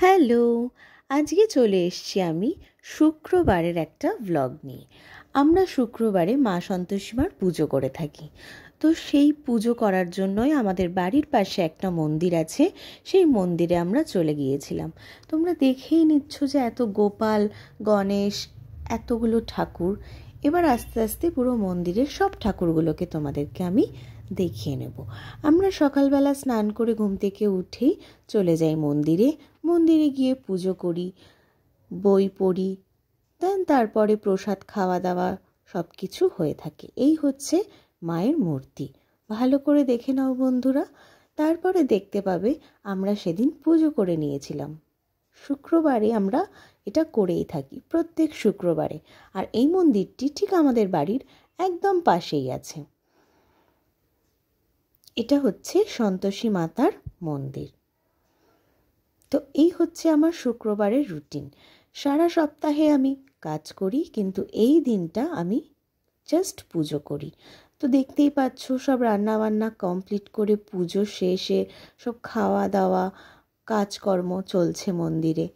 Hello, আজকে চলে এসেছি আমি শুক্রবারের একটা ভ্লগ নিয়ে। আমরা শুক্রবারে মা সন্তোষী মার পুজো করে থাকি। তো সেই পুজো করার জন্যই আমাদের বাড়ির পাশে একটা মন্দির আছে, সেই মন্দিরে আমরা চলে গিয়েছিলাম। তোমরা দেখেই নিচ্ছ যে এত গোপাল, গণেশ, এতগুলো ঠাকুর। এবার আস্তে আস্তে পুরো মন্দিরের সব ঠাকুরগুলোকে তোমাদেরকে আমি দেখিয়ে নেব। আমরা সকালবেলা স্নান করে ঘুম থেকে উঠেই চলে যাই মন্দিরে। মন্দিরে গিয়ে পুজো করি, বই পড়ি, দেন তারপরে প্রসাদ খাওয়া দাওয়া সব কিছু হয়ে থাকে। এই হচ্ছে মায়ের মূর্তি। ভালো করে দেখে নাও বন্ধুরা। তারপরে দেখতে পাবে আমরা সেদিন পুজো করে নিয়েছিলাম। শুক্রবারে আমরা এটা করেই থাকি, প্রত্যেক শুক্রবারে। আর এই মন্দিরটি ঠিক আমাদের বাড়ির একদম পাশেই আছে। এটা হচ্ছে সন্তোষী মাতার মন্দির। তো এই হচ্ছে আমার শুক্রবারের রুটিন। সারা সপ্তাহে আমি কাজ করি, কিন্তু এই দিনটা আমি জাস্ট পুজো করি। তো দেখতেই পাচ্ছ সব রান্নাবান্না কমপ্লিট করে পুজো শেষে সব খাওয়া দাওয়া কাজকর্ম চলছে মন্দিরে।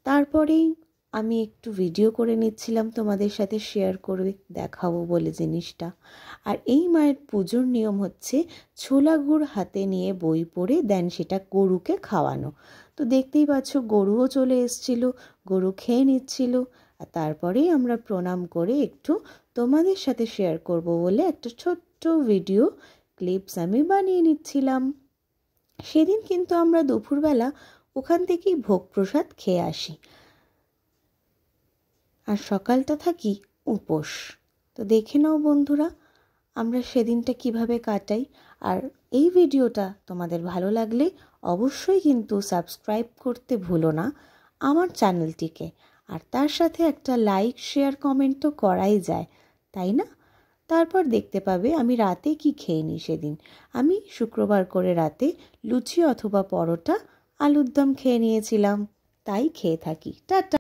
তারপরেই আমি একটু ভিডিও করে নিচ্ছিলাম, তোমাদের সাথে শেয়ার করে দেখাবো বলে জিনিসটা। আর এই মায়ের পুজোর নিয়ম হচ্ছে ছোলা গুড় হাতে নিয়ে বই পড়ে দেন সেটা গরুকে খাওয়ানো। তো দেখতেই পাচ্ছ গরুও চলে এসেছিল, গরু খেয়ে নিচ্ছিল। আর তারপরেই আমরা প্রণাম করে একটু তোমাদের সাথে শেয়ার করব বলে একটা ছোট্ট ভিডিও ক্লিপস আমি বানিয়ে নিচ্ছিলাম। সেদিন কিন্তু আমরা দুপুরবেলা ওখান থেকেই ভোগ প্রসাদ খেয়ে আসি, আর সকালটা থাকি উপোস। তো দেখে নাও বন্ধুরা আমরা সেদিনটা কিভাবে কাটাই। আর এই ভিডিওটা তোমাদের ভালো লাগলে অবশ্যই কিন্তু সাবস্ক্রাইব করতে ভুলো না আমার চ্যানেলটিকে। আর তার সাথে একটা লাইক শেয়ার কমেন্ট তো করাই যায়, তাই না? তারপর দেখতে পাবে আমি রাতে কি খেয়ে নিই। সেদিন আমি শুক্রবার করে রাতে লুচি অথবা পরোটা, আলুর দম খেয়ে নিয়েছিলাম। তাই খেয়ে থাকি। টাটা।